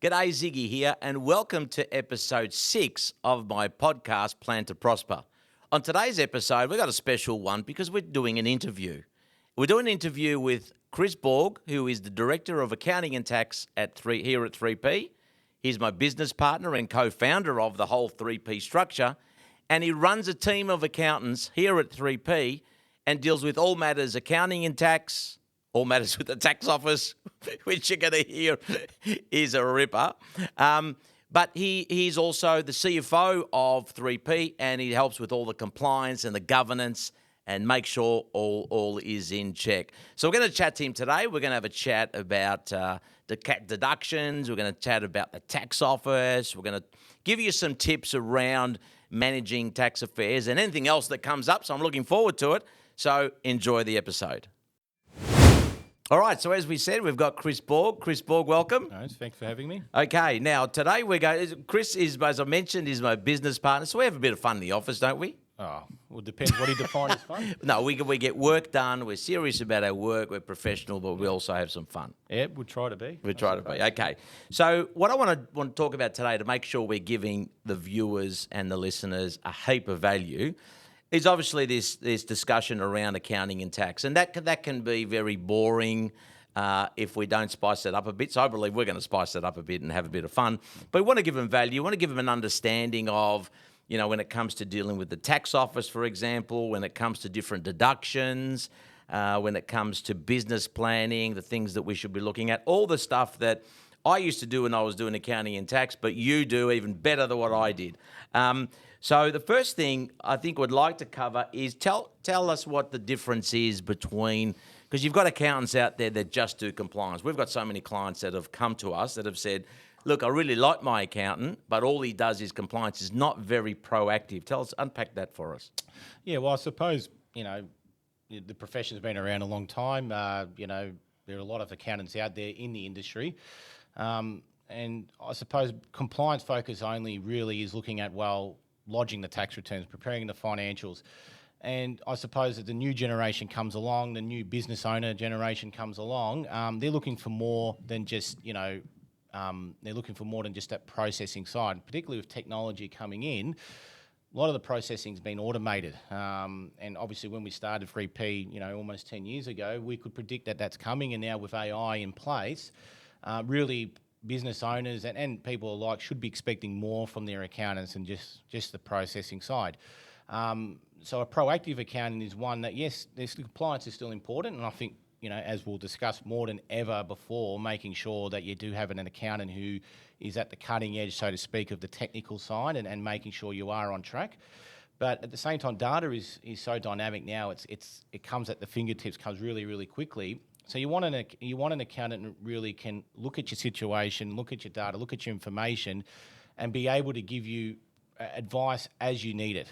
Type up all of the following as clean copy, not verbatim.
G'day, Ziggy here, and welcome to episode 6 of my podcast, Plan to Prosper. On today's episode, we've got a special one because we're doing an interview. We're doing an interview with Chris Borg, who is the Director of Accounting and Tax here at 3P. He's my business partner and co-founder of the whole 3P structure, and he runs a team of accountants here at 3P and deals with all matters accounting and tax, all matters with the tax office, which you're going to hear is a ripper. But he's also the CFO of 3P, and he helps with all the compliance and the governance and make sure all is in check. So we're going to chat to him today. We're going to have a chat about the deductions. We're going to chat about the tax office. We're going to give you some tips around managing tax affairs and anything else that comes up. So I'm looking forward to it. So enjoy the episode. All right, so as we said, we've got Chris Borg. Chris Borg, welcome. Nice, thanks for having me. Okay, now today we're going. Chris is, as I mentioned, is my business partner, so we have a bit of fun in the office, don't we? Oh, well, it depends what you define as fun. No, we get work done. We're serious about our work. We're professional, but we also have some fun. Yeah, we try to be. We try to be. Okay, so what I want to talk about today to make sure we're giving the viewers and the listeners a heap of value is obviously this discussion around accounting and tax, and that can be very boring if we don't spice it up a bit. So I believe we're going to spice it up a bit and have a bit of fun. But we want to give them value. We want to give them an understanding of, when it comes to dealing with the tax office, for example, when it comes to different deductions, when it comes to business planning, the things that we should be looking at, all the stuff that I used to do when I was doing accounting and tax, but you do even better than what I did. So the first thing I think we'd like to cover is tell us what the difference is between, because you've got accountants out there that just do compliance. We've got so many clients that have come to us that have said, look, I really like my accountant, but all he does is compliance, is not very proactive. Unpack that for us. Yeah, well, I suppose, the profession's been around a long time. There are a lot of accountants out there in the industry. And I suppose compliance focus only really is looking at, lodging the tax returns, preparing the financials. And I suppose that the new generation comes along, the new business owner generation comes along, they're looking for more than just, that processing side, particularly with technology coming in. A lot of the processing's been automated. And obviously when we started 3P, almost 10 years ago, we could predict that that's coming. And now with AI in place, really business owners and people alike should be expecting more from their accountants than just the processing side. So a proactive accountant is one that, yes, this compliance is still important. And I think, as we'll discuss more than ever before, making sure that you do have an accountant who is at the cutting edge, so to speak, of the technical side and making sure you are on track. But at the same time, data is so dynamic now. It comes at the fingertips, comes really, really quickly. So you want an accountant who really can look at your situation, look at your data, look at your information, and be able to give you advice as you need it.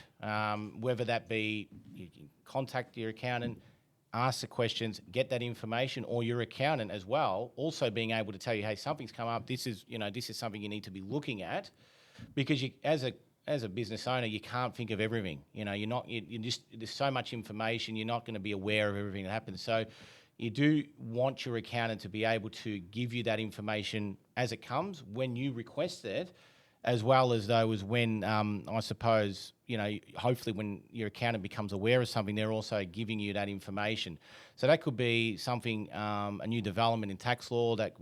Whether that be you can contact your accountant, ask the questions, get that information, or your accountant as well, also being able to tell you, hey, something's come up. This is something you need to be looking at, because you, as a business owner, you can't think of everything. There's so much information. You're not going to be aware of everything that happens. So you do want your accountant to be able to give you that information as it comes when you request it, as well as when, I suppose, hopefully when your accountant becomes aware of something, they're also giving you that information. So that could be something, a new development in tax law that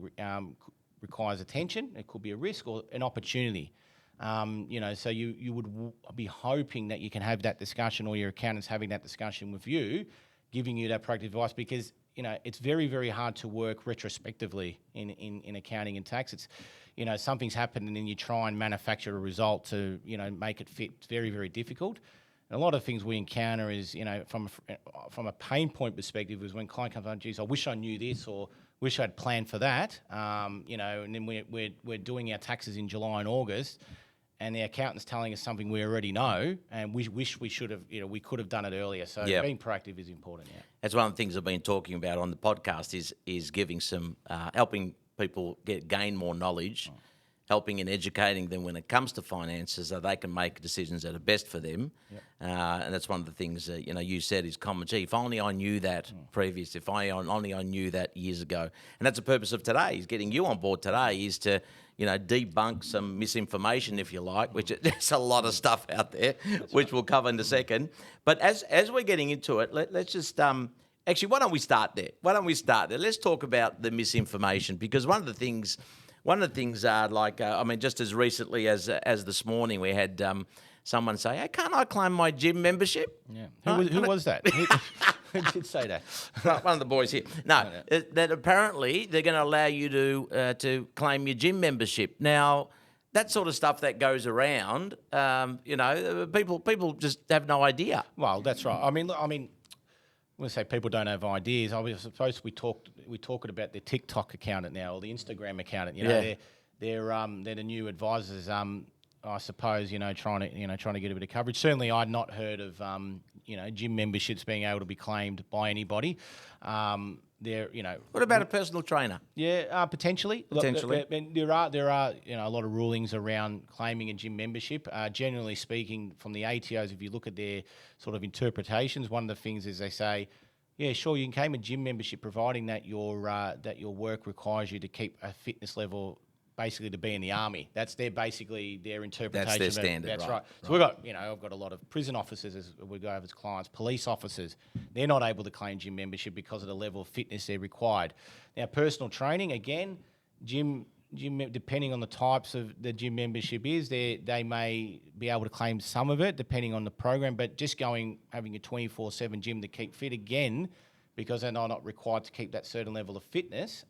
requires attention. It could be a risk or an opportunity. So you would be hoping that you can have that discussion, or your accountant's having that discussion with you, giving you that practical advice, because it's very, very hard to work retrospectively in accounting and tax. It's, something's happened and then you try and manufacture a result to, make it fit. It's very, very difficult. And a lot of things we encounter is, from a pain point perspective, is when client comes on, geez, I wish I knew this, or wish I'd planned for that. And then we're doing our taxes in July and August, and the accountant's telling us something we already know, and we wish we should have, we could have done it earlier. So being proactive is important. Yeah, that's one of the things I've been talking about on the podcast is giving some helping people gain more knowledge, helping and educating them when it comes to finances, so they can make decisions that are best for them. Yep. And that's one of the things you said is common. Gee, if only I knew that only I knew that years ago. And that's the purpose of today, is getting you on board today, is to debunk some misinformation, if you like, which there's a lot of stuff out there, which we'll cover in a second. But as we're getting into it, let's just actually, why don't we start there? Let's talk about the misinformation, because one of the things are just as recently as this morning, we had someone say, "Hey, can't I claim my gym membership?" Yeah. Who was that? Who did say that? One of the boys here. No, that apparently they're going to allow you to claim your gym membership. Now, that sort of stuff that goes around, people just have no idea. Well, that's right. I mean, when I say people don't have ideas, I suppose we talked about their TikTok accountant now, or the Instagram accountant. They're the new advisors. I suppose trying to get a bit of coverage. Certainly, I'd not heard of gym memberships being able to be claimed by anybody. What about a personal trainer? Yeah, potentially. Potentially. There are a lot of rulings around claiming a gym membership. Generally speaking, from the ATOs, if you look at their sort of interpretations, one of the things is they say, yeah, sure, you can claim a gym membership providing that your work requires you to keep a fitness level, basically to be in the army. That's their interpretation. That's their standard. That's right. So we've got, I've got a lot of prison officers as we go over as clients, police officers. They're not able to claim gym membership because of the level of fitness they're required. Now, personal training, again, gym depending on the types of the gym membership is, they may be able to claim some of it depending on the program, but just having a 24/7 gym to keep fit, again, because they're not required to keep that certain level of fitness,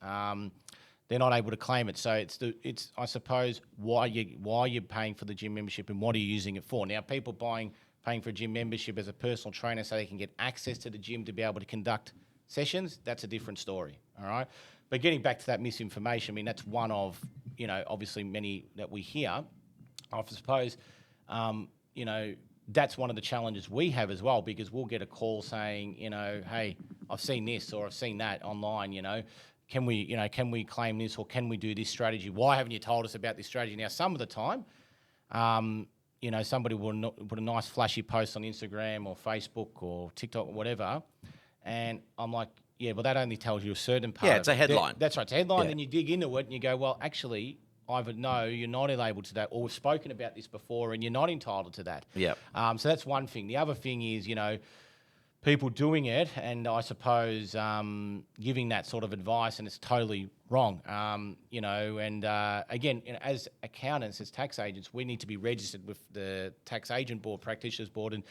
they're not able to claim it. So it's I suppose why you're paying for the gym membership and what are you using it for. Now, people paying for a gym membership as a personal trainer so they can get access to the gym to be able to conduct sessions, that's a different story. All right. But getting back to that misinformation, I mean, that's one of, obviously many that we hear. I suppose, that's one of the challenges we have as well, because we'll get a call saying, hey, I've seen this or I've seen that online, can we claim this, or can we do this strategy? Why haven't you told us about this strategy? Now, some of the time, somebody will put a nice flashy post on Instagram or Facebook or TikTok or whatever, and I'm like, yeah, well, that only tells you a certain part. Yeah, it's a headline. That's right, it's a headline. Yeah. Then you dig into it and you go, well, actually, either no, you're not able to that, or we've spoken about this before and you're not entitled to that. Yeah. So that's one thing. The other thing is, people doing it, and I suppose giving that sort of advice, and it's totally wrong. Again, as accountants, as tax agents, we need to be registered with the Tax Agent Board, Practitioners Board, and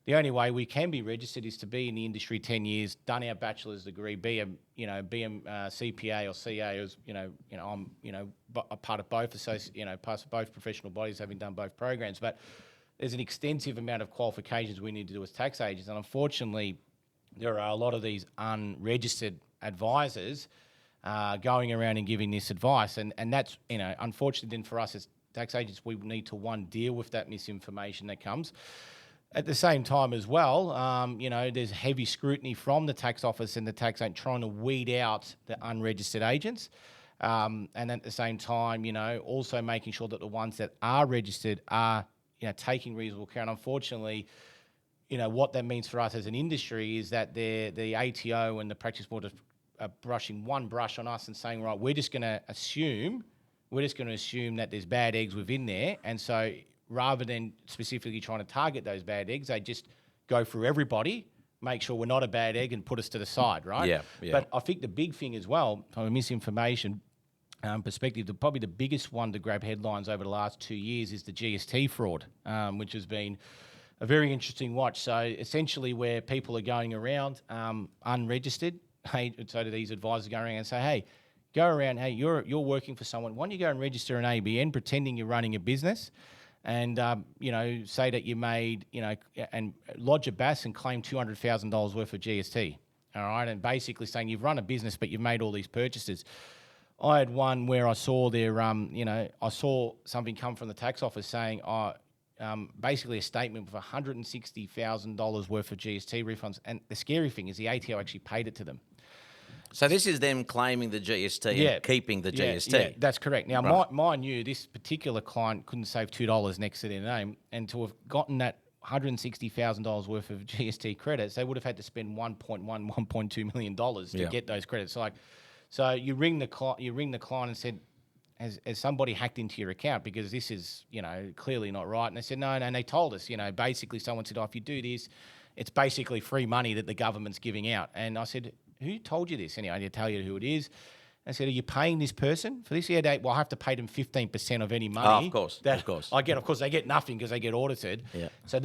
the only way we can be registered is to be in the industry 10 years, done our bachelor's degree, be a CPA or CA. I'm a part of both part of both professional bodies, having done both programs, but there's an extensive amount of qualifications we need to do as tax agents, and unfortunately, there are a lot of these unregistered advisors going around and giving this advice, and that's unfortunately then for us as tax agents, we need to deal with that misinformation that comes. At the same time as well, there's heavy scrutiny from the tax office and the tax agent trying to weed out the unregistered agents. And at the same time, also making sure that the ones that are registered are, taking reasonable care. And unfortunately, what that means for us as an industry is that the ATO and the practice board are brushing one brush on us and saying, right, we're just going to assume that there's bad eggs within there. And so rather than specifically trying to target those bad eggs, they just go through everybody, make sure we're not a bad egg and put us to the side, right? Yeah. But I think the big thing as well, from a misinformation perspective, probably the biggest one to grab headlines over the last 2 years is the GST fraud, which has been a very interesting watch. So essentially where people are going around unregistered, so do these advisors go around and say, hey, you're working for someone, why don't you go and register an ABN pretending you're running a business, and say that you made, and lodge a BAS and claim $200,000 worth of GST, all right, and basically saying you've run a business but you've made all these purchases. I had one where I saw I saw something come from the tax office saying, basically a statement with $160,000 worth of GST refunds, and the scary thing is the ATO actually paid it to them. So this is them claiming the GST and keeping the GST. Yeah, that's correct. Now, Right. mind you, this particular client couldn't save $2 next to their name, and to have gotten that $160,000 worth of GST credits, they would have had to spend $1.2 million to get those credits. So you ring the client and said, has somebody hacked into your account because this is, clearly not right. And they said, no. And they told us, basically someone said, oh, if you do this, it's basically free money that the government's giving out. And I said, who told you this? Anyway, I need to tell you who it is. I said, are you paying this person for this? Yeah, I have to pay them 15% of any money. Oh, of course. I get. Of course, they get nothing because they get audited. Yeah. So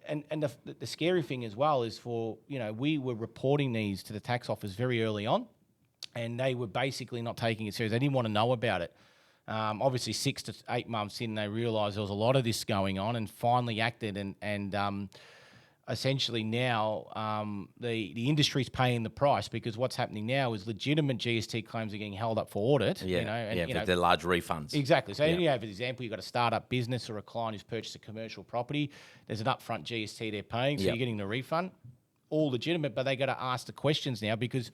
and the scary thing as well is we were reporting these to the tax office very early on, and they were basically not taking it serious. They didn't want to know about it. Obviously, 6 to 8 months in, they realised there was a lot of this going on, and finally acted. And essentially now the industry's paying the price, because what's happening now is legitimate GST claims are getting held up for audit. But they're large refunds. Exactly. So you have an example, you've got a startup business or a client who's purchased a commercial property. There's an upfront GST they're paying, so you're getting the refund. All legitimate, but they got to ask the questions now, because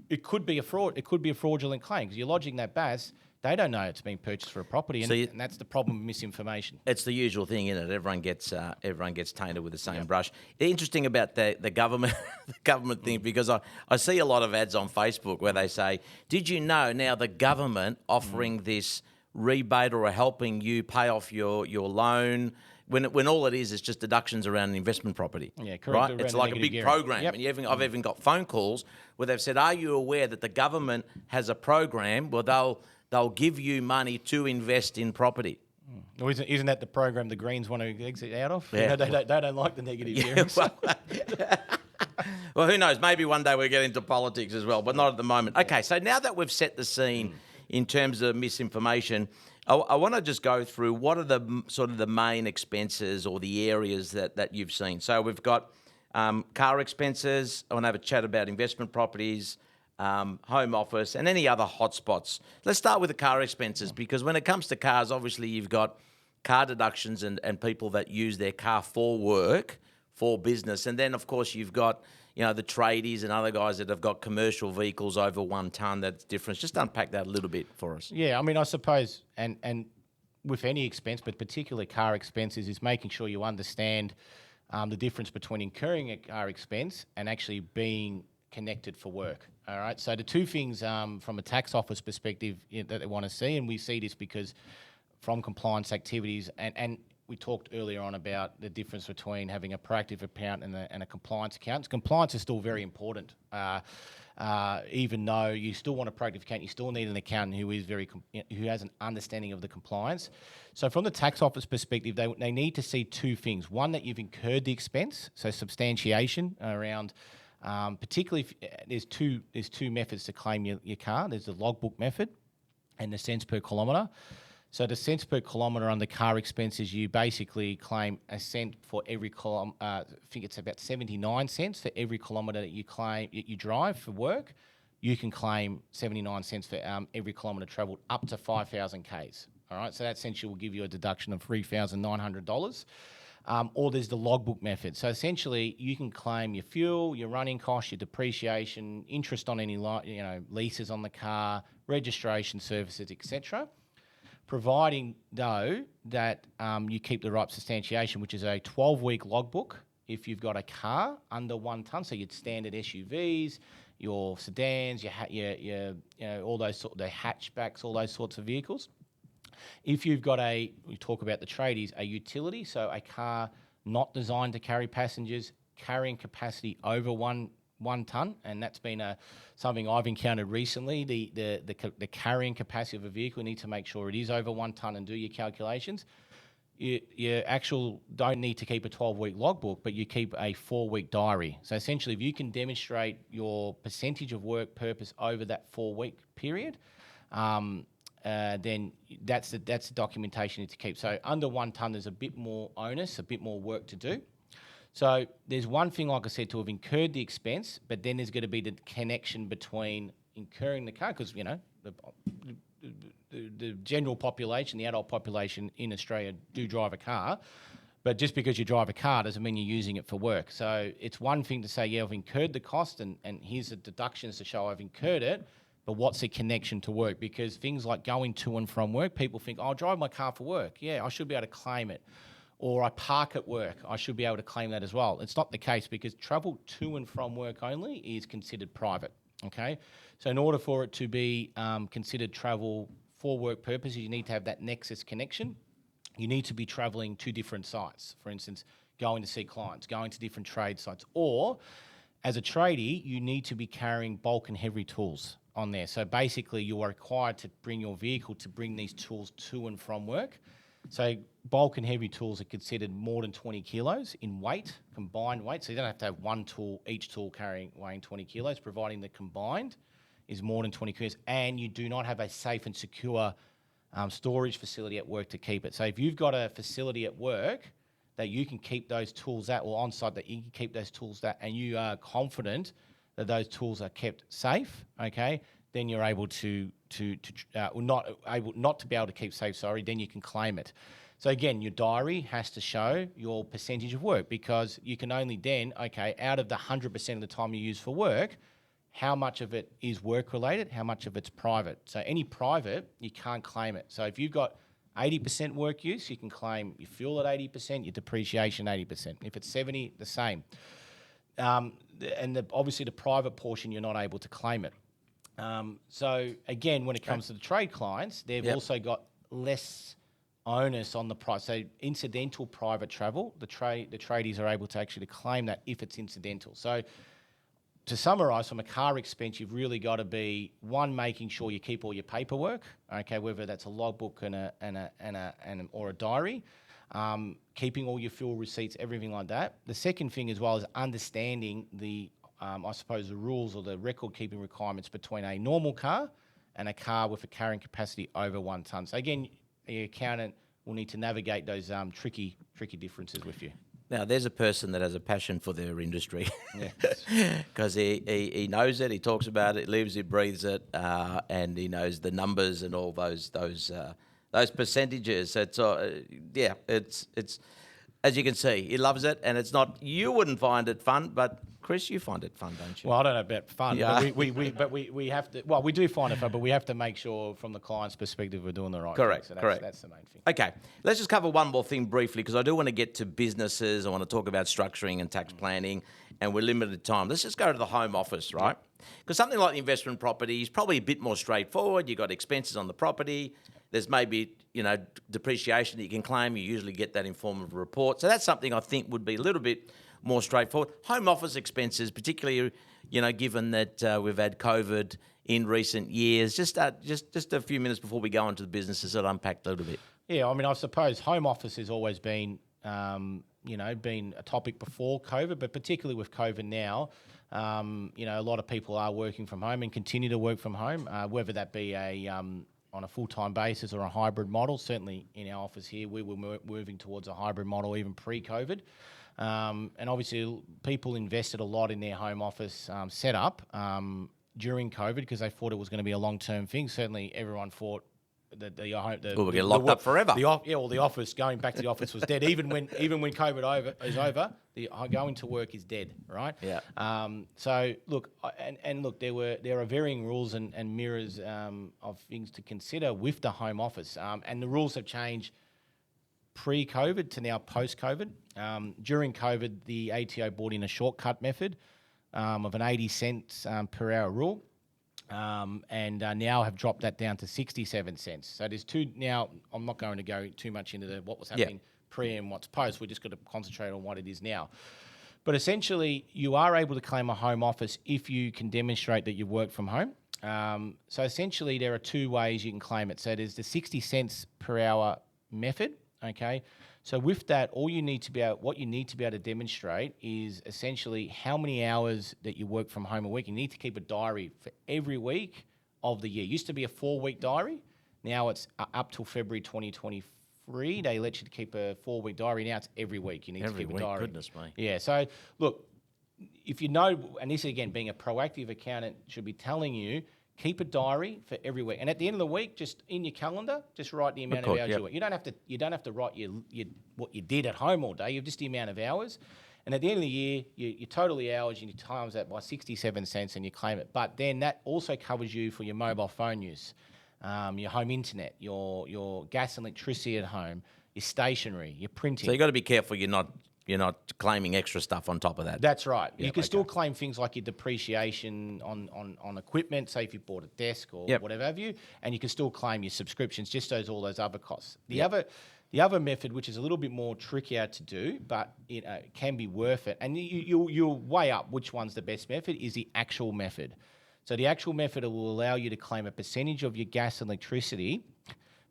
it could be a fraud. It could be a fraudulent claim because you're lodging that BAS. They don't know it's been purchased for a property, and that's the problem with misinformation. It's the usual thing, isn't it? Everyone gets tainted with the same brush. Interesting about the government the government thing, because I see a lot of ads on Facebook where they say, "Did you know now the government offering this rebate or helping you pay off your loan?" When all it is just deductions around an investment property. Yeah, correct. Right? It's like a big program. Yep. And I've even got phone calls where they've said, "Are you aware that the government has a program where they'll give you money to invest in property?" Well, isn't that the program the Greens want to exit out of? Yeah. They don't like the negative hearings. Well, who knows? Maybe one day we'll get into politics as well, but not at the moment. Okay, so now that we've set the scene in terms of misinformation, I want to just go through what are the sort of the main expenses or the areas that you've seen. So we've got car expenses. I want to have a chat about investment properties, home office, and any other hotspots. Let's start with the car expenses, because when it comes to cars, obviously you've got car deductions and people that use their car for work, for business. And then, of course, you've got the tradies and other guys that have got commercial vehicles over 1 tonne. That's different. Just unpack that a little bit for us. Yeah, I mean, I suppose, and with any expense, but particularly car expenses, is making sure you understand the difference between incurring a car expense and actually being connected for work. All right. So the two things from a tax office perspective that they want to see, and we see this because from compliance activities, and we talked earlier on about the difference between having a proactive account and a compliance account. Compliance is still very important. Even though you still want a proactive account, you still need an accountant who is who has an understanding of the compliance. So from the tax office perspective, they need to see two things. One, that you've incurred the expense, so substantiation around. Particularly, there's two methods to claim your car. There's the logbook method and the cents per kilometre. So the cents per kilometre on the car expenses, you basically claim a cent for every kilometre. I think it's about 79 cents for every kilometre that you drive for work. You can claim 79 cents for every kilometre travelled up to 5,000 Ks. All right, so that essentially will give you a deduction of $3,900. Or there's the logbook method. So essentially, you can claim your fuel, your running costs, your depreciation, interest on any leases on the car, registration services, etc. Providing, though, that you keep the right substantiation, which is a 12-week logbook if you've got a car under 1 tonne, so your standard SUVs, your sedans, your all those the hatchbacks, all those sorts of vehicles. If you've got we talk about the tradies, a utility, so a car not designed to carry passengers, carrying capacity over one tonne, and that's been something I've encountered recently. The carrying capacity of a vehicle, you need to make sure it is over 1 tonne and do your calculations. You don't need to keep a 12-week logbook, but you keep a 4-week diary. So essentially, if you can demonstrate your percentage of work purpose over that 4-week period, then that's the documentation you need to keep. So under 1 tonne, there's a bit more onus, a bit more work to do. So there's one thing, like I said, to have incurred the expense, but then there's going to be the connection between incurring the car, because the general population, the adult population in Australia do drive a car, but just because you drive a car doesn't mean you're using it for work. So it's one thing to say, yeah, I've incurred the cost and here's the deductions to show I've incurred it, but what's the connection to work? Because things like going to and from work, people think, I'll drive my car for work. Yeah, I should be able to claim it. Or I park at work, I should be able to claim that as well. It's not the case, because travel to and from work only is considered private, okay? So in order for it to be considered travel for work purposes, you need to have that nexus connection. You need to be traveling to different sites. For instance, going to see clients, going to different trade sites, or as a tradie, you need to be carrying bulk and heavy tools on there. So basically, you are required to bring your vehicle to bring these tools to and from work. So bulk and heavy tools are considered more than 20 kilos in weight, combined weight. So you don't have to have one tool, each tool weighing 20 kilos, providing the combined is more than 20 kilos, and you do not have a safe and secure storage facility at work to keep it. So if you've got a facility at work that you can keep those tools at, or on site that you can keep those tools at, and you are confident that those tools are kept safe, okay, then you're able not to be able to keep safe, then you can claim it. So again, your diary has to show your percentage of work, because you can only then, okay, out of the 100% of the time you use for work, how much of it is work related, how much of it's private. So any private, you can't claim it. So if you've got 80% work use, you can claim your fuel at 80%, your depreciation 80%. If it's 70, the same. Obviously the private portion, you're not able to claim it. So again, when it comes to the trade clients, they've also got less onus on the price. So incidental private travel, the tradies are able to actually claim that if it's incidental. So to summarise, from a car expense, you've really got to be making sure you keep all your paperwork, okay, whether that's a logbook or a diary, keeping all your fuel receipts, everything like that. The second thing as well is understanding the rules or the record keeping requirements between a normal car and a car with a carrying capacity over 1 tonne. So again, the accountant will need to navigate those tricky differences with you. Now, there's a person that has a passion for their industry, because he knows it, he talks about it, lives it, breathes it, and he knows the numbers and all those percentages. It's as you can see, he loves it, and it's not. You wouldn't find it fun, but Chris, you find it fun, don't you? Well, I don't know about fun, but we have to. Well, we do find it fun, but we have to make sure, from the client's perspective, we're doing the right thing. So that's the main thing. Okay, let's just cover one more thing briefly, because I do want to get to businesses. I want to talk about structuring and tax planning, and we're limited time. Let's just go to the home office, right? Because something like the investment property is probably a bit more straightforward. You've got expenses on the property. There's maybe, depreciation that you can claim. You usually get that in form of a report. So that's something I think would be a little bit more straightforward. Home office expenses, particularly, given that we've had COVID in recent years. Just a few minutes before we go into the businesses, that unpacked a little bit. Yeah, I mean, I suppose home office has always been, been a topic before COVID, but particularly with COVID now, a lot of people are working from home and continue to work from home, whether that be on a full-time basis or a hybrid model. Certainly in our office here, we were moving towards a hybrid model even pre-COVID. And obviously people invested a lot in their home office setup during COVID, because they thought it was going to be a long-term thing. Certainly everyone thought that we'll get locked up forever. The office, going back to the office was dead. Even when COVID is over, the going to work is dead, right? Yeah. So look, there are varying rules and mirrors of things to consider with the home office, and the rules have changed pre-COVID to now post-COVID. During COVID, the ATO brought in a shortcut method of an 80 cents per hour rule. And now have dropped that down to 67 cents. So there's two now. I'm not going to go too much into what was happening pre and what's post. We're just going to concentrate on what it is now. But essentially, you are able to claim a home office if you can demonstrate that you work from home. So essentially, there are two ways you can claim it. So there's the 60 cents per hour method. Okay. So with that, what you need to be able to demonstrate is essentially how many hours that you work from home a week. You need to keep a diary for every week of the year. It used to be a 4-week diary. Now it's up till February 2023. They let you keep a 4-week diary. Now it's every week. You need to keep a diary. Goodness me. Yeah. So look, if you know, and this again, being a proactive accountant should be telling you, keep a diary for every week, and at the end of the week, just in your calendar, just write the amount of hours you work. You don't have to write what you did at home all day. You have just the amount of hours, and at the end of the year, your total hours, you times that by 67 cents, and you claim it. But then that also covers you for your mobile phone use, your home internet, your gas and electricity at home, your stationery, your printing. So you got to be careful you're not You're not claiming extra stuff on top of that. That's right. Yep, You can okay. still claim things like your depreciation on equipment, say if you bought a desk or Yep. whatever have you, and you can still claim your subscriptions, just all those other costs. Yep. The other method, which is a little bit more trickier to do, but it can be worth it, and you'll weigh up which one's the best method, is the actual method. So the actual method will allow you to claim a percentage of your gas and electricity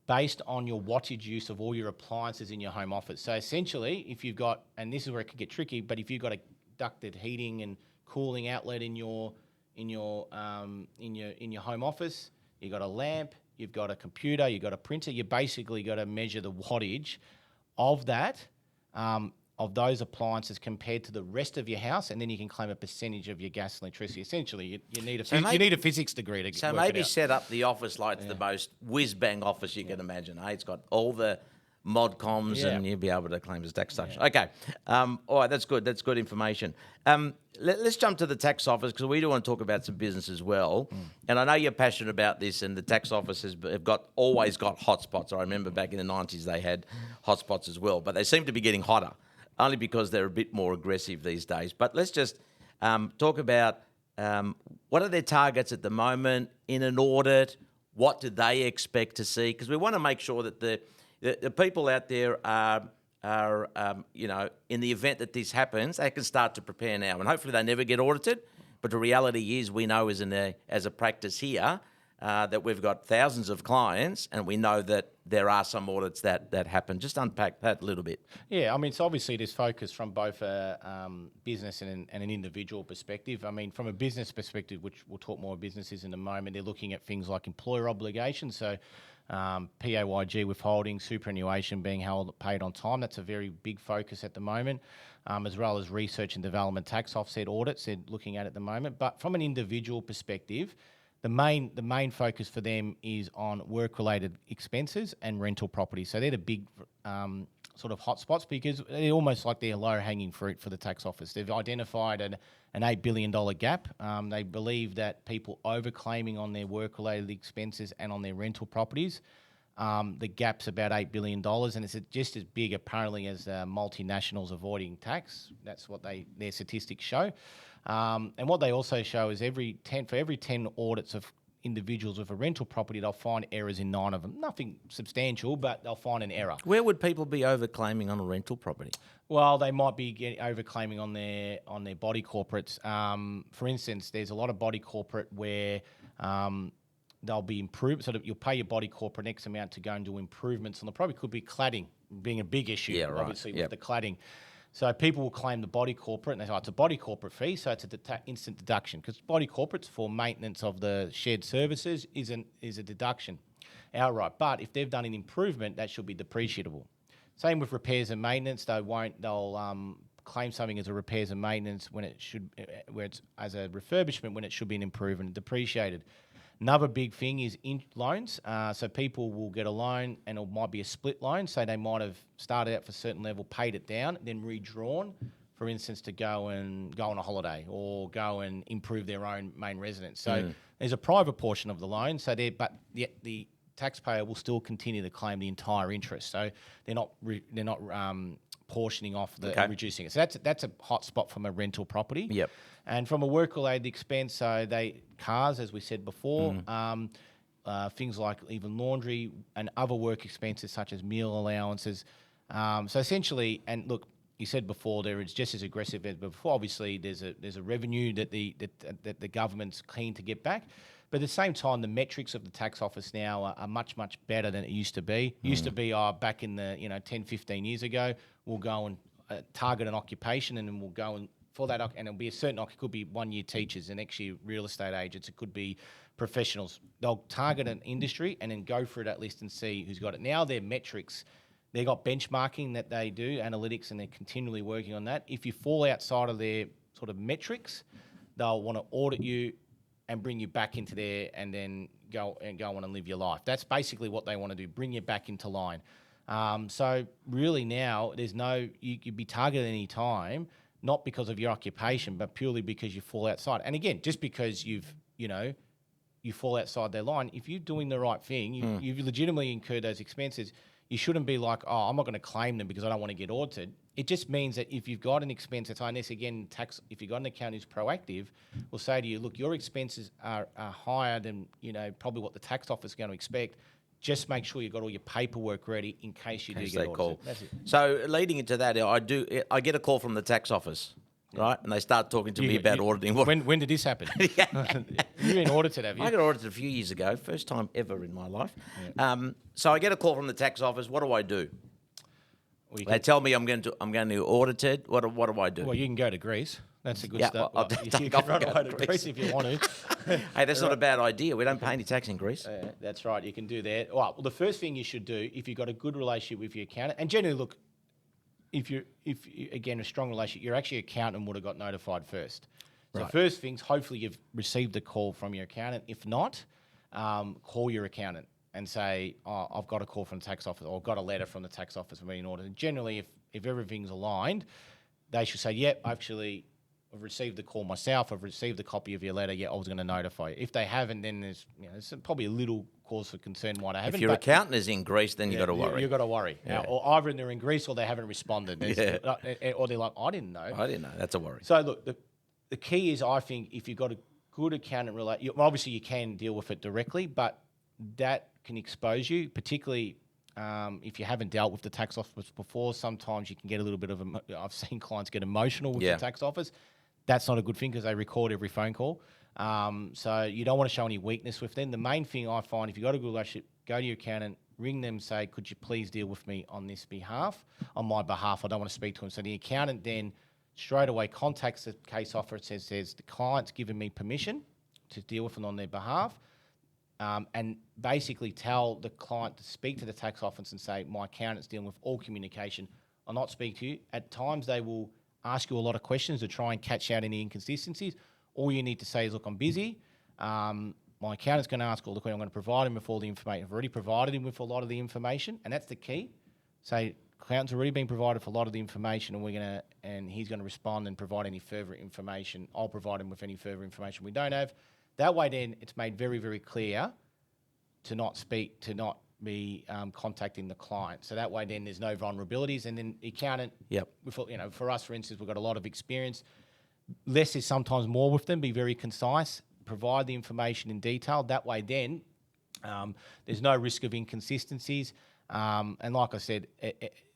based on your wattage use of all your appliances in your home office. So essentially, if you've got, and this is where it can get tricky, but if you've got a ducted heating and cooling outlet in your home office, you've got a lamp, you've got a computer, you've got a printer, you basically got to measure the wattage of that, of those appliances compared to the rest of your house, and then you can claim a percentage of your gas and electricity. Essentially, you need a physics degree to So work maybe it out. set up the office like the most whiz-bang office you can imagine. It's got all the mod comms and you'll be able to claim as tax deduction. Okay. All right, that's good. That's good information. Let's jump to the tax office because we do want to talk about some business as well. And I know you're passionate about this, and the tax offices have always got hotspots. I remember back in the 90s they had hotspots as well, but they seem to be getting hotter only because they're a bit more aggressive these days. But let's just talk about what are their targets at the moment in an audit? What do they expect to see? Because we want to make sure that the people out there are in the event that this happens, they can start to prepare now. And hopefully they never get audited. But the reality is we know as a practice here that we've got thousands of clients and we know that there are some audits that happen. Just unpack that a little bit. Yeah, I mean, it's obviously there's focus from both a business and an individual perspective. I mean, from a business perspective, which we'll talk more businesses in a moment, they're looking at things like employer obligations. So PAYG withholding, superannuation being paid on time. That's a very big focus at the moment, as well as research and development tax offset audits they're looking at the moment. But from an individual perspective, the main focus for them is on work-related expenses and rental property. So they're the big sort of hotspots because they're almost like they're low-hanging fruit for the tax office. They've identified an $8 billion gap. They believe that people overclaiming on their work-related expenses and on their rental properties, the gap's about $8 billion, and it's just as big apparently as multinationals avoiding tax. That's what their statistics show. And what they also show is for every 10 audits of individuals with a rental property, they'll find errors in 9 of them. Nothing substantial, but they'll find an error. Where would people be overclaiming on a rental property? Well, they might be overclaiming on their body corporates. For instance, there's a lot of body corporate where they'll be improved. So that you'll pay your body corporate X amount to go and do improvements on the property. Could be cladding being a big issue, obviously, with the cladding. So people will claim the body corporate, and they say, it's a body corporate fee, so it's an instant deduction. Because body corporates for maintenance of the shared services is a deduction outright. But if they've done an improvement, that should be depreciable. Same with repairs and maintenance. They'll claim something as a repairs and maintenance where it's as a refurbishment when it should be an improvement and depreciated. Another big thing is loans. So people will get a loan and it might be a split loan. So they might have started out for a certain level, paid it down, then redrawn, for instance, to go on a holiday or go and improve their own main residence. So there's a private portion of the loan. So but yet the taxpayer will still continue to claim the entire interest. So they're not portioning off and reducing it. So that's a hot spot from a rental property. Yep. And from a work-related expense, so cars, as we said before, things like even laundry and other work expenses such as meal allowances. So essentially, and look, you said before there is just as aggressive as before. Obviously, there's a revenue that the government's keen to get back. But at the same time, the metrics of the tax office now are much, much better than it used to be. Used to be back in the 10, 15 years ago, we'll go and target an occupation and then we'll go and for that, and it'll be a certain, it could be 1 year teachers, and actually real estate agents, it could be professionals. They'll target an industry and then go through that list and see who's got it. Now their metrics, they've got benchmarking that they do, analytics, and they're continually working on that. If you fall outside of their sort of metrics, they'll want to audit you and bring you back into there and then go on and live your life. That's basically what they want to do, bring you back into line. So really now, you'd be targeted at any time, not because of your occupation, but purely because you fall outside. And again, just because you've you fall outside their line. If you're doing the right thing, you've legitimately incurred those expenses. You shouldn't be like, oh, I'm not going to claim them because I don't want to get audited. It just means that if you've got an expense that's unless again if you've got an accountant who's proactive, will say to you, look, your expenses are higher than probably what the tax office is going to expect. Just make sure you've got all your paperwork ready in case you do get audited. Call. That's it. So leading into that, I get a call from the tax office, right? And they start talking to me about auditing. When did this happen? You've been audited, have you? I got audited a few years ago, first time ever in my life. Yeah. So I get a call from the tax office. What do I do? Well, they tell me I'm going to audited. What do I do? Well, you can go to Greece. That's a good start. Well, you can run away to Greece if you want to. Hey, that's not a bad idea. We don't pay any tax in Greece. That's right. You can do that. Well, the first thing you should do, if you've got a good relationship with your accountant, and generally, look, if again a strong relationship, your actually accountant would have got notified first. So first things, hopefully you've received a call from your accountant. If not, call your accountant and say, oh, I've got a call from the tax office, or I've got a letter from the tax office for being audited. Generally, if everything's aligned, they should say, yep, actually, I've received the call myself. I've received a copy of your letter. Yeah, I was going to notify you. If they haven't, then there's probably a little cause for concern why they haven't. If your accountant is in Greece, then you've got to worry. You've got to worry. Yeah. Or either they're in Greece or they haven't responded. Or they're like, I didn't know. That's a worry. So look, the key is, I think, if you've got a good accountant, obviously you can deal with it directly, but that can expose you, particularly if you haven't dealt with the tax office before. Sometimes you can get a little bit of I've seen clients get emotional with the tax office. That's not a good thing because they record every phone call. So you don't want to show any weakness with them. The main thing I find, if you've got a good relationship, go to your accountant, ring them, say, could you please deal with me on my behalf? I don't want to speak to him. So the accountant then straight away contacts the case officer, says the client's given me permission to deal with them on their behalf. And basically tell the client to speak to the tax office and say, my accountant's dealing with all communication. I'll not speak to you. At times they will ask you a lot of questions to try and catch out any inconsistencies. All you need to say is, look, I'm busy. My accountant's going to ask all the questions. I'm going to provide him with all the information. I've already provided him with a lot of the information, and that's the key. Say, accountant's already been provided for a lot of the information, and he's going to respond and provide any further information. I'll provide him with any further information we don't have. That way, then, it's made very, very clear to not be contacting the client. So that way, then, there's no vulnerabilities. And then the accountant, for us, for instance, we've got a lot of experience. Less is sometimes more with them. Be very concise. Provide the information in detail. That way, then, there's no risk of inconsistencies. And like I said,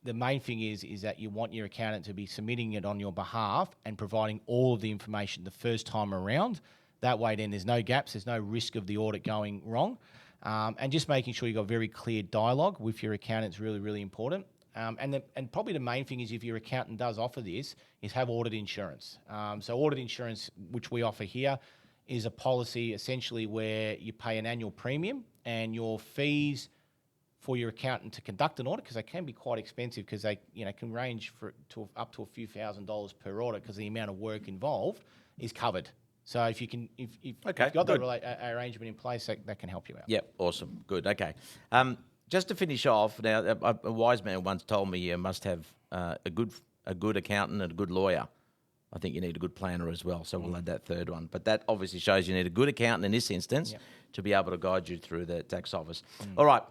the main thing is that you want your accountant to be submitting it on your behalf and providing all of the information the first time around. That way, then, there's no gaps. There's no risk of the audit going wrong. And just making sure you've got very clear dialogue with your accountant is really, really important. And probably the main thing is, if your accountant does offer this, is have audit insurance. So audit insurance, which we offer here, is a policy essentially where you pay an annual premium, and your fees for your accountant to conduct an audit, because they can be quite expensive, because they can range up to a few $1,000s per audit, because the amount of work involved is covered. So if you've got that arrangement in place, that can help you out. Yep, awesome, good, okay. Just to finish off, now a wise man once told me you must have a good accountant and a good lawyer. I think you need a good planner as well, so we'll add that third one. But that obviously shows you need a good accountant in this instance to be able to guide you through the tax office. All right,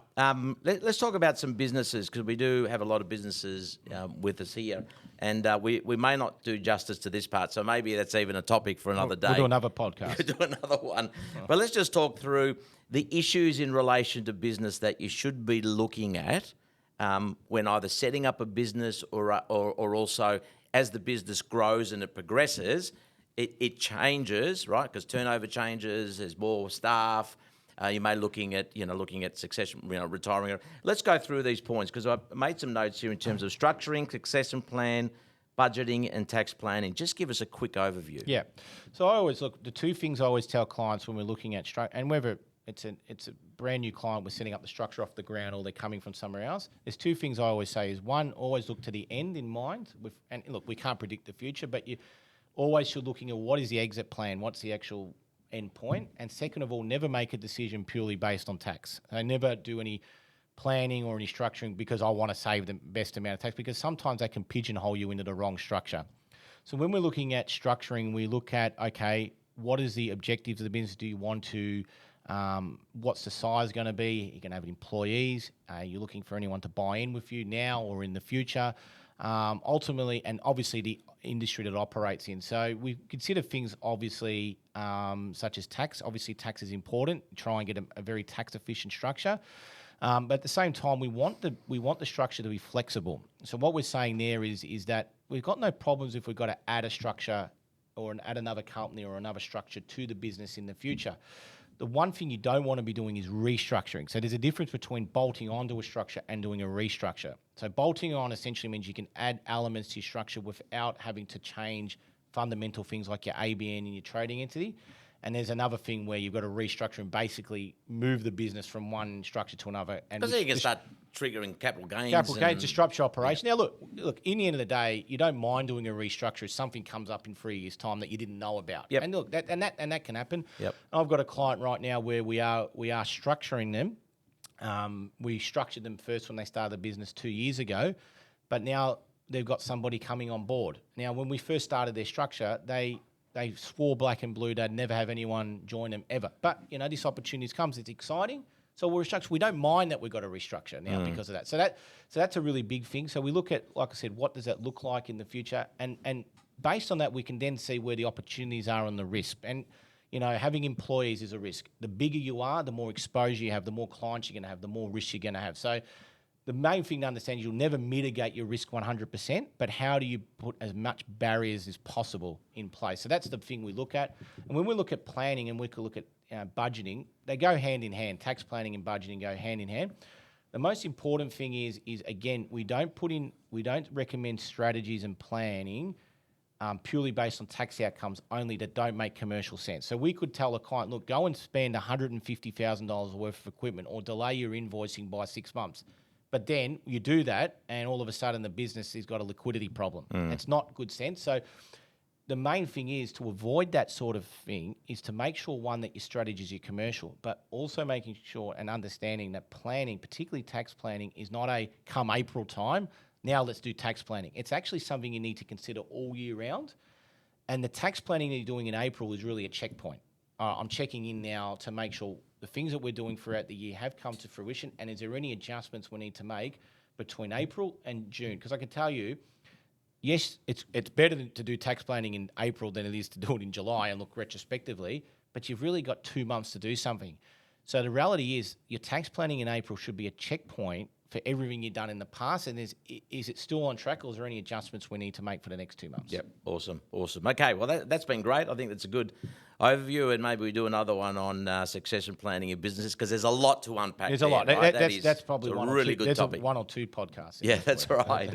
let's talk about some businesses, because we do have a lot of businesses with us here, and we may not do justice to this part, so maybe that's even a topic for another day. We'll do another podcast. We'll do another one. But let's just talk through the issues in relation to business that you should be looking at when either setting up a business or also as the business grows and it progresses, it changes, right? Because turnover changes, there's more staff. You may looking at succession, retiring. Let's go through these points, because I've made some notes here in terms of structuring, succession plan, budgeting, and tax planning. Just give us a quick overview. Yeah. So I always the two things I always tell clients when we're looking at structure, and whether it's a brand new client, we're setting up the structure off the ground, or they're coming from somewhere else. There's two things I always say is, one, always look to the end in mind. And look, we can't predict the future, but you always should looking at what is the exit plan, what's the actual end point. And second of all, never make a decision purely based on tax. I never do any planning or any structuring because I want to save the best amount of tax, because sometimes they can pigeonhole you into the wrong structure. So when we're looking at structuring, we look at, okay, what is the objectives of the business? Do you want to What's the size going to be? You're going to have employees. Are you looking for anyone to buy in with you now or in the future? Ultimately, and obviously the industry that it operates in. So we consider things obviously such as tax. Obviously, tax is important. Try and get a very tax efficient structure. But at the same time, we want the structure to be flexible. So what we're saying there is that we've got no problems if we've got to add a structure or add another company or another structure to the business in the future. The one thing you don't want to be doing is restructuring. So there's a difference between bolting onto a structure and doing a restructure. So bolting on essentially means you can add elements to your structure without having to change fundamental things like your ABN and your trading entity. And there's another thing where you've got to restructure and basically move the business from one structure to another. Because then you can start triggering capital gains. Capital gains, disrupt your operation. Yeah. Now, look. In the end of the day, you don't mind doing a restructure if something comes up in 3 years' time that you didn't know about. Yep. And look, that can happen. Yep. I've got a client right now where we are structuring them. We structured them first when they started the business 2 years ago, but now they've got somebody coming on board. Now, when we first started their structure, they swore black and blue they'd never have anyone join them ever. But, this opportunity comes. It's exciting. So we'll restructure. We don't mind that we've got to restructure now because of that. So that's a really big thing. So we look at, like I said, what does that look like in the future? And based on that, we can then see where the opportunities are and the risk. And, having employees is a risk. The bigger you are, the more exposure you have, the more clients you're going to have, the more risk you're going to have. So the main thing to understand is you'll never mitigate your risk 100%, but how do you put as much barriers as possible in place? So that's the thing we look at. And when we look at planning and we could look at budgeting, they go hand in hand. Tax planning and budgeting go hand in hand. The most important thing is again, we don't recommend strategies and planning purely based on tax outcomes only that don't make commercial sense. So we could tell a client, look, go and spend $150,000 worth of equipment or delay your invoicing by 6 months. But then you do that, and all of a sudden the business has got a liquidity problem. It's not good sense. So the main thing is to avoid that sort of thing is to make sure, one, that your strategy is your commercial, but also making sure and understanding that planning, particularly tax planning, is not a come April time, now let's do tax planning. It's actually something you need to consider all year round. And the tax planning that you're doing in April is really a checkpoint. I'm checking in now to make sure the things that we're doing throughout the year have come to fruition, and is there any adjustments we need to make between April and June? Because I can tell you, yes, it's better to do tax planning in April than it is to do it in July and look retrospectively, but you've really got 2 months to do something. So the reality is your tax planning in April should be a checkpoint for everything you've done in the past, and is it still on track, or is there any adjustments we need to make for the next 2 months? Yep, awesome. Okay, well, that's been great. I think that's a good overview, and maybe we do another one on succession planning in businesses, because there's a lot to unpack. There's a lot. Right? That's probably a one really or two, good topic. One or two podcasts. Yeah, that's right.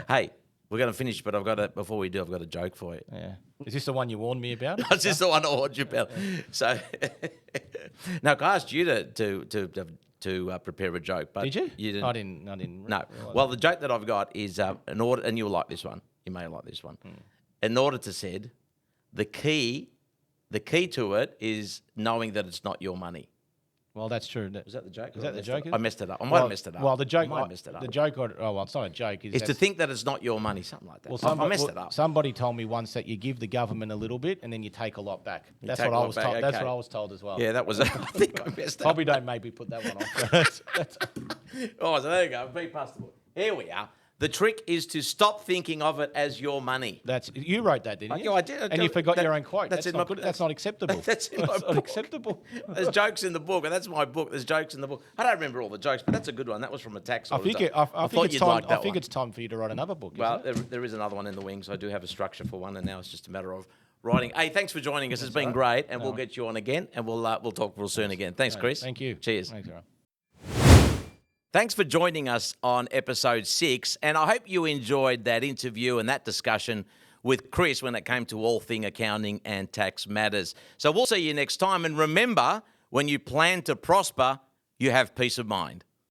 Hey, we're going to finish, but before we do, I've got a joke for you. Yeah. Is this the one you warned me about? Is this the one I warned you about? So, now, I asked you to prepare a joke, but did you? You didn't. I didn't. No. Well, the joke that I've got is an audit, and you'll like this one. You may like this one. An auditor said, the key to it is knowing that it's not your money. Well, that's true. Was that the joke? Is that the joke? I messed it up. I might have messed it up. Well, the joke. I might have messed it up. The joke. It's not a joke. It's to think that it's not your money, something like that. Well, I messed it up. Somebody told me once that you give the government a little bit and then you take a lot back. That's what I was told. Okay. That's what I was told as well. Yeah, that was. I think I messed it up. Probably don't maybe put that one off. Oh, so there you go. Beat past the book. Here we are. The trick is to stop thinking of it as your money. You wrote that, didn't you? I did. And you forgot your own quote. That's not good. That's not acceptable. That's in my book. Not acceptable. There's jokes in the book, and that's my book. There's jokes in the book. I don't remember all the jokes, but that's a good one. That was from a tax auditor. I think it's time for you to write another book. Well, there is another one in the wings. I do have a structure for one, and now it's just a matter of writing. Hey, thanks for joining us. It's been great, and we'll get you on again, and we'll talk real soon again. Thanks, Chris. Thank you. Cheers. Thanks, Aaron. Thanks for joining us on episode 6, and I hope you enjoyed that interview and that discussion with Chris when it came to all thing accounting and tax matters. So we'll see you next time, and remember, when you plan to prosper, you have peace of mind.